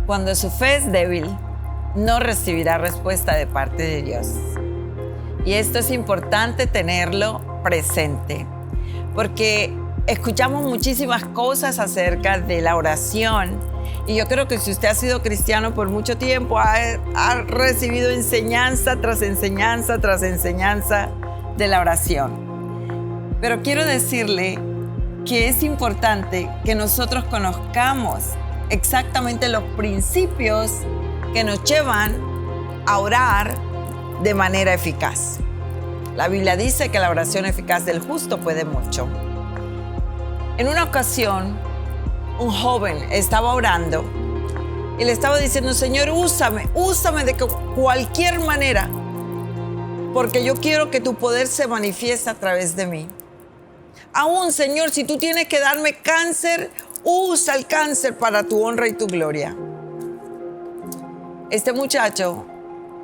Cuando su fe es débil, no recibirá respuesta de parte de Dios. Y esto es importante tenerlo presente, porque escuchamos muchísimas cosas acerca de la oración. Y yo creo que si usted ha sido cristiano por mucho tiempo, ha recibido enseñanza tras enseñanza tras enseñanza de la oración. Pero quiero decirle que es importante que nosotros conozcamos exactamente los principios que nos llevan a orar de manera eficaz. La Biblia dice que la oración eficaz del justo puede mucho. En una ocasión, un joven estaba orando y le estaba diciendo: Señor, úsame de cualquier manera, porque yo quiero que tu poder se manifieste a través de mí. Aún, Señor, si tú tienes que darme cáncer, usa el cáncer para tu honra y tu gloria. Este muchacho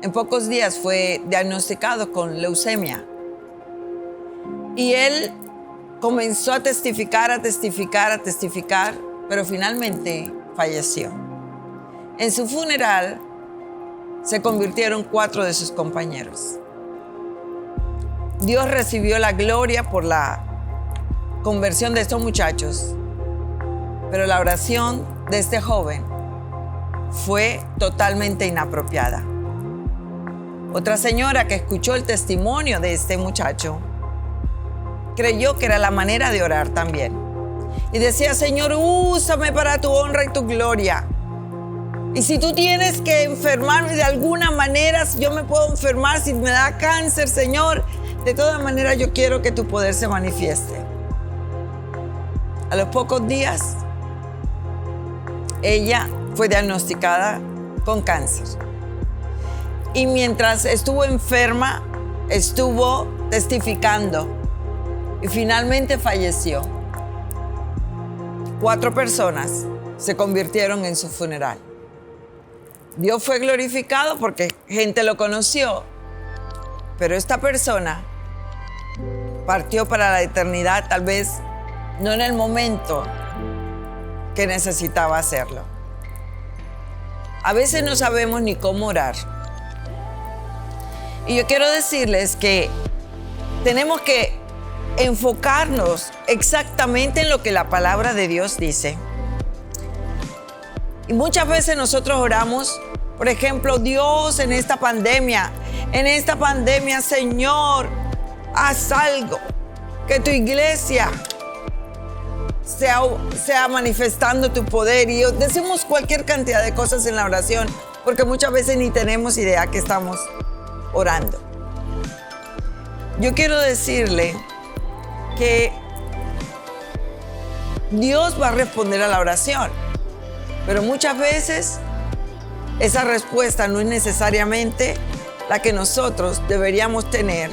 en pocos días fue diagnosticado con leucemia. Y él comenzó a testificar, pero finalmente falleció. En su funeral se convirtieron 4 de sus compañeros. Dios recibió la gloria por la conversión de estos muchachos, pero la oración de este joven fue totalmente inapropiada. Otra señora que escuchó el testimonio de este muchacho creyó que era la manera de orar también. Y decía: Señor, úsame para tu honra y tu gloria. Y si tú tienes que enfermarme de alguna manera, si yo me puedo enfermar, si me da cáncer, Señor, de todas maneras yo quiero que tu poder se manifieste. A los pocos días, ella fue diagnosticada con cáncer. Y mientras estuvo enferma, estuvo testificando y finalmente falleció. 4 personas se convirtieron en su funeral. Dios fue glorificado porque gente lo conoció, pero esta persona partió para la eternidad, tal vez no en el momento que necesitaba hacerlo. A veces no sabemos ni cómo orar. Y yo quiero decirles que tenemos que enfocarnos exactamente en lo que la palabra de Dios dice. Y muchas veces nosotros oramos, por ejemplo: Dios, en esta pandemia, Señor, haz algo, que tu iglesia sea manifestando tu poder. Y decimos cualquier cantidad de cosas en la oración, porque muchas veces ni tenemos idea que estamos orando. Yo quiero decirle que Dios va a responder a la oración, pero muchas veces esa respuesta no es necesariamente la que nosotros deberíamos tener.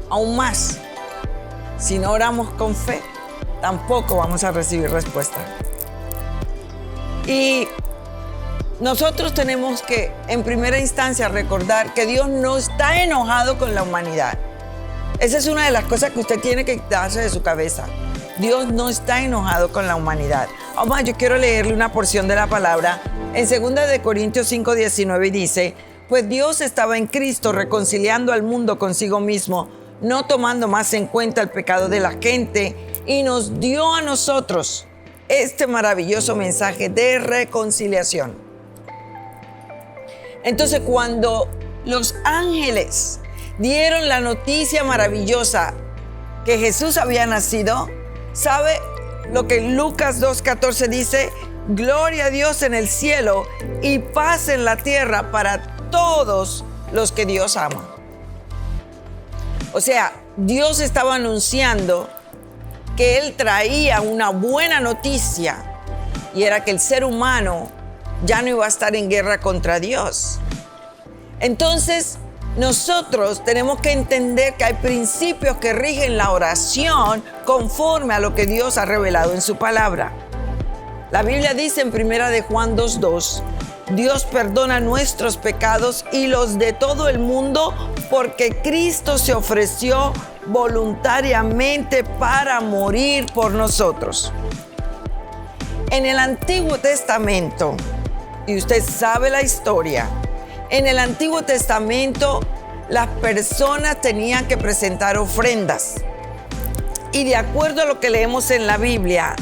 Aún más, si no oramos con fe, tampoco vamos a recibir respuesta. Y nosotros tenemos que, en primera instancia, recordar que Dios no está enojado con la humanidad. Esa es una de las cosas que usted tiene que quitarse de su cabeza. Dios no está enojado con la humanidad. Además, yo quiero leerle una porción de la palabra en 2 Corintios 5:19, y dice: pues Dios estaba en Cristo reconciliando al mundo consigo mismo, no tomando más en cuenta el pecado de la gente, y nos dio a nosotros este maravilloso mensaje de reconciliación. Entonces, cuando los ángeles dieron la noticia maravillosa que Jesús había nacido, ¿sabe lo que Lucas 2:14 dice? Gloria a Dios en el cielo y paz en la tierra para todos los que Dios ama. O sea, Dios estaba anunciando que Él traía una buena noticia, y era que el ser humano ya no iba a estar en guerra contra Dios. Entonces, nosotros tenemos que entender que hay principios que rigen la oración conforme a lo que Dios ha revelado en su palabra. La Biblia dice en 1 de Juan 2:2: Dios perdona nuestros pecados y los de todo el mundo, porque Cristo se ofreció voluntariamente para morir por nosotros. En el Antiguo Testamento, y usted sabe la historia, en el Antiguo Testamento las personas tenían que presentar ofrendas. Y de acuerdo a lo que leemos en la Biblia,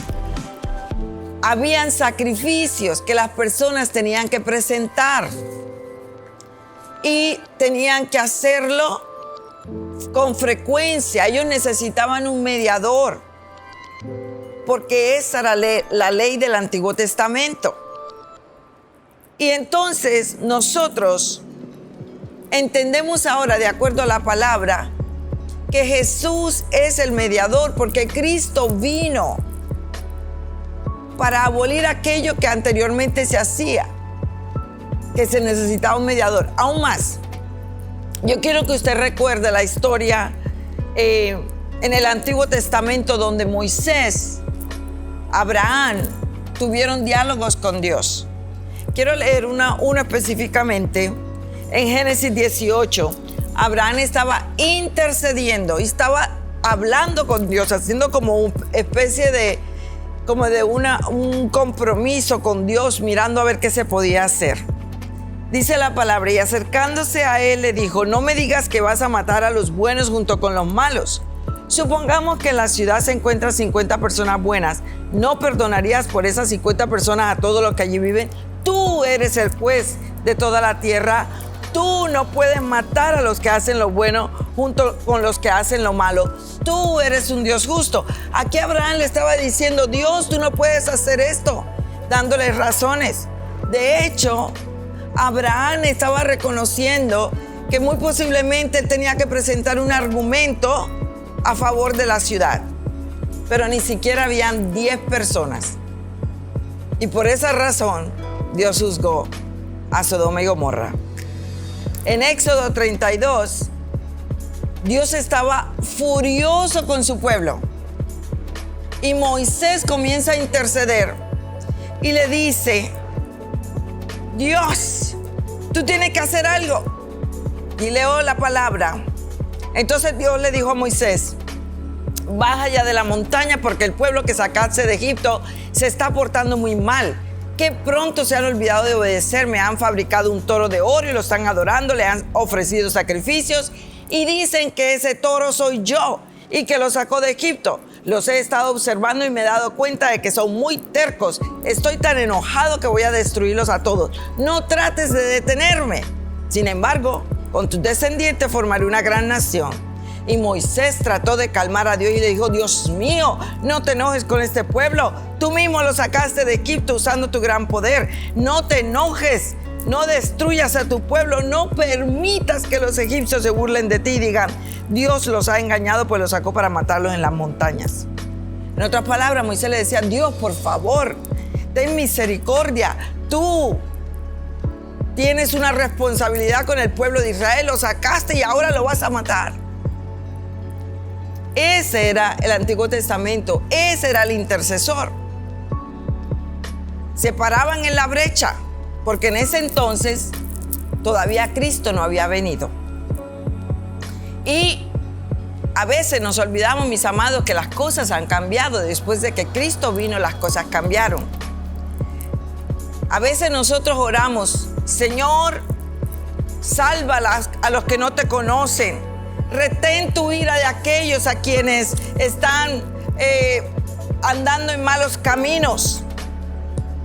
habían sacrificios que las personas tenían que presentar. Y tenían que hacerlo con frecuencia. Ellos necesitaban un mediador, porque esa era la ley del Antiguo Testamento. Y entonces nosotros entendemos ahora, de acuerdo a la palabra, que Jesús es el mediador, porque Cristo vino para abolir aquello que anteriormente se hacía, que se necesitaba un mediador. Aún más, yo quiero que usted recuerde la historia en el Antiguo Testamento donde Moisés, Abraham tuvieron diálogos con Dios. Quiero leer una específicamente. En Génesis 18, Abraham estaba intercediendo y estaba hablando con Dios, haciendo como una especie de un compromiso con Dios, mirando a ver qué se podía hacer. Dice la palabra, y acercándose a él le dijo: no me digas que vas a matar a los buenos junto con los malos. Supongamos que en la ciudad se encuentran 50 personas buenas. ¿No perdonarías por esas 50 personas a todos los que allí viven? Tú eres el juez de toda la tierra. Tú no puedes matar a los que hacen lo bueno junto con los que hacen lo malo. Tú eres un Dios justo. Aquí Abraham le estaba diciendo: Dios, tú no puedes hacer esto, dándole razones. De hecho, Abraham estaba reconociendo que muy posiblemente él tenía que presentar un argumento a favor de la ciudad. Pero ni siquiera habían 10 personas. Y por esa razón, Dios juzgó a Sodoma y Gomorra. En Éxodo 32, Dios estaba furioso con su pueblo. Y Moisés comienza a interceder y le dice: Dios, tú tienes que hacer algo. Y leo la palabra. Entonces Dios le dijo a Moisés: baja ya de la montaña, porque el pueblo que sacaste de Egipto se está portando muy mal. Que pronto se han olvidado de obedecerme. Han fabricado un toro de oro y lo están adorando. Le han ofrecido sacrificios y dicen que ese toro soy yo y que lo sacó de Egipto. Los he estado observando y me he dado cuenta de que son muy tercos. Estoy tan enojado que voy a destruirlos a todos. No trates de detenerme. Sin embargo, con tus descendientes formaré una gran nación. Y Moisés trató de calmar a Dios y le dijo: Dios mío, no te enojes con este pueblo. Tú mismo lo sacaste de Egipto usando tu gran poder. No te enojes, no destruyas a tu pueblo. No permitas que los egipcios se burlen de ti y digan: Dios los ha engañado, pues los sacó para matarlos en las montañas. En otras palabras, Moisés le decía: Dios, por favor, ten misericordia. Tú tienes una responsabilidad con el pueblo de Israel. Lo sacaste y ahora lo vas a matar. Ese era el Antiguo Testamento. Ese era el intercesor. Se paraban en la brecha, porque en ese entonces todavía Cristo no había venido. Y a veces nos olvidamos, mis amados, que las cosas han cambiado. Después de que Cristo vino, las cosas cambiaron. A veces nosotros oramos: Señor, salva a los que no te conocen. Retén tu ira de aquellos a quienes están andando en malos caminos.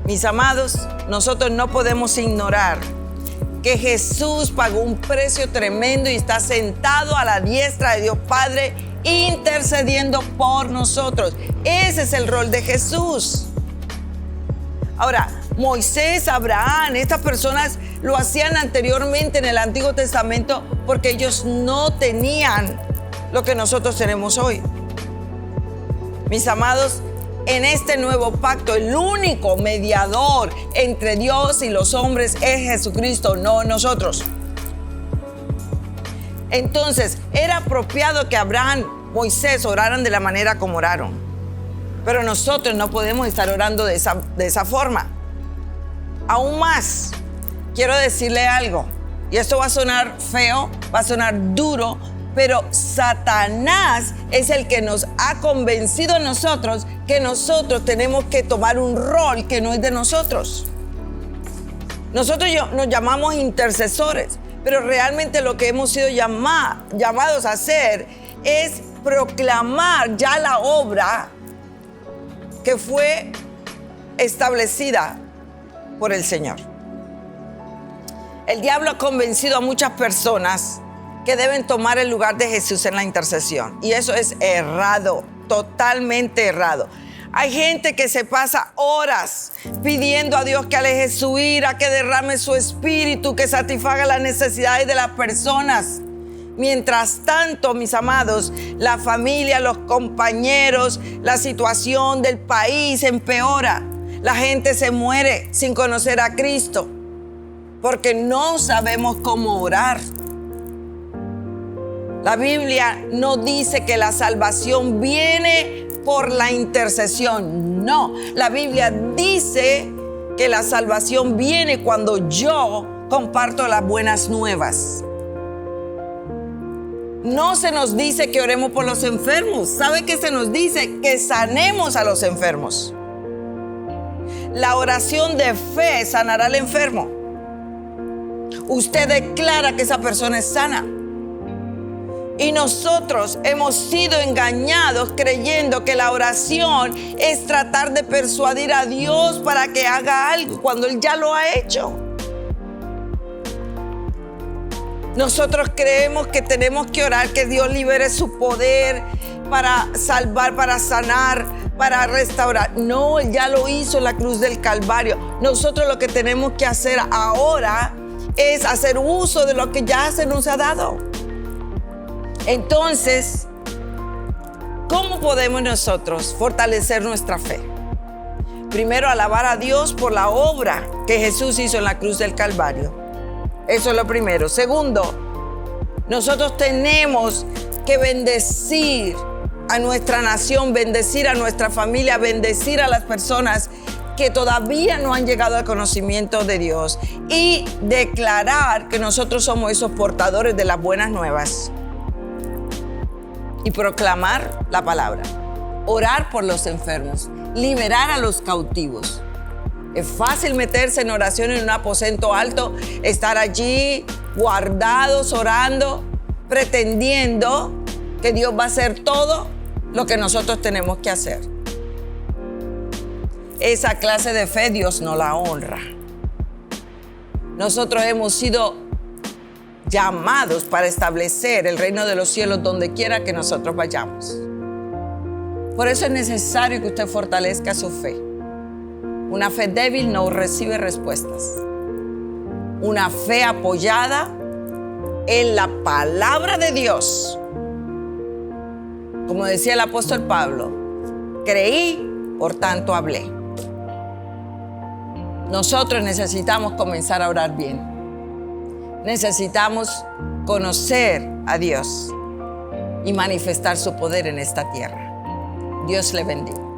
Mis amados, nosotros no podemos ignorar que Jesús pagó un precio tremendo y está sentado a la diestra de Dios Padre, intercediendo por nosotros. Ese es el rol de Jesús. Ahora, Moisés, Abraham, estas personas lo hacían anteriormente en el Antiguo Testamento porque ellos no tenían lo que nosotros tenemos hoy. Mis amados, en este nuevo pacto, el único mediador entre Dios y los hombres es Jesucristo, no nosotros. Entonces, era apropiado que Abraham, Moisés oraran de la manera como oraron. Pero nosotros no podemos estar orando de esa forma. Aún más, quiero decirle algo, y esto va a sonar feo, va a sonar duro, pero Satanás es el que nos ha convencido a nosotros que nosotros tenemos que tomar un rol que no es de nosotros. Nosotros nos llamamos intercesores, pero realmente lo que hemos sido llamados a hacer es proclamar ya la obra que fue establecida por el Señor. El diablo ha convencido a muchas personas que deben tomar el lugar de Jesús en la intercesión. Y eso es errado, totalmente errado. Hay gente que se pasa horas pidiendo a Dios que aleje su ira, que derrame su espíritu, que satisfaga las necesidades de las personas. Mientras tanto, mis amados, la familia, los compañeros, la situación del país empeora. La gente se muere sin conocer a Cristo porque no sabemos cómo orar. La Biblia no dice que la salvación viene por la intercesión. No, la Biblia dice que la salvación viene cuando yo comparto las buenas nuevas. No se nos dice que oremos por los enfermos. ¿Sabe qué se nos dice? Que sanemos a los enfermos. La oración de fe sanará al enfermo. Usted declara que esa persona es sana. Y nosotros hemos sido engañados creyendo que la oración es tratar de persuadir a Dios para que haga algo cuando Él ya lo ha hecho. Nosotros creemos que tenemos que orar, que Dios libere su poder para salvar, para sanar, para restaurar. No, Él ya lo hizo en la cruz del Calvario. Nosotros lo que tenemos que hacer ahora es hacer uso de lo que ya se nos ha dado. Entonces, ¿cómo podemos nosotros fortalecer nuestra fe? Primero, alabar a Dios por la obra que Jesús hizo en la cruz del Calvario. Eso es lo primero. Segundo, nosotros tenemos que bendecir a nuestra nación, bendecir a nuestra familia, bendecir a las personas que todavía no han llegado al conocimiento de Dios y declarar que nosotros somos esos portadores de las buenas nuevas. Y proclamar la palabra, orar por los enfermos, liberar a los cautivos. Es fácil meterse en oración en un aposento alto, estar allí guardados, orando, pretendiendo que Dios va a hacer todo lo que nosotros tenemos que hacer. Esa clase de fe Dios no la honra. Nosotros hemos sido llamados para establecer el reino de los cielos donde quiera que nosotros vayamos. Por eso es necesario que usted fortalezca su fe. Una fe débil no recibe respuestas. Una fe apoyada en la palabra de Dios. Como decía el apóstol Pablo, creí, por tanto hablé. Nosotros necesitamos comenzar a orar bien. Necesitamos conocer a Dios y manifestar su poder en esta tierra. Dios le bendiga.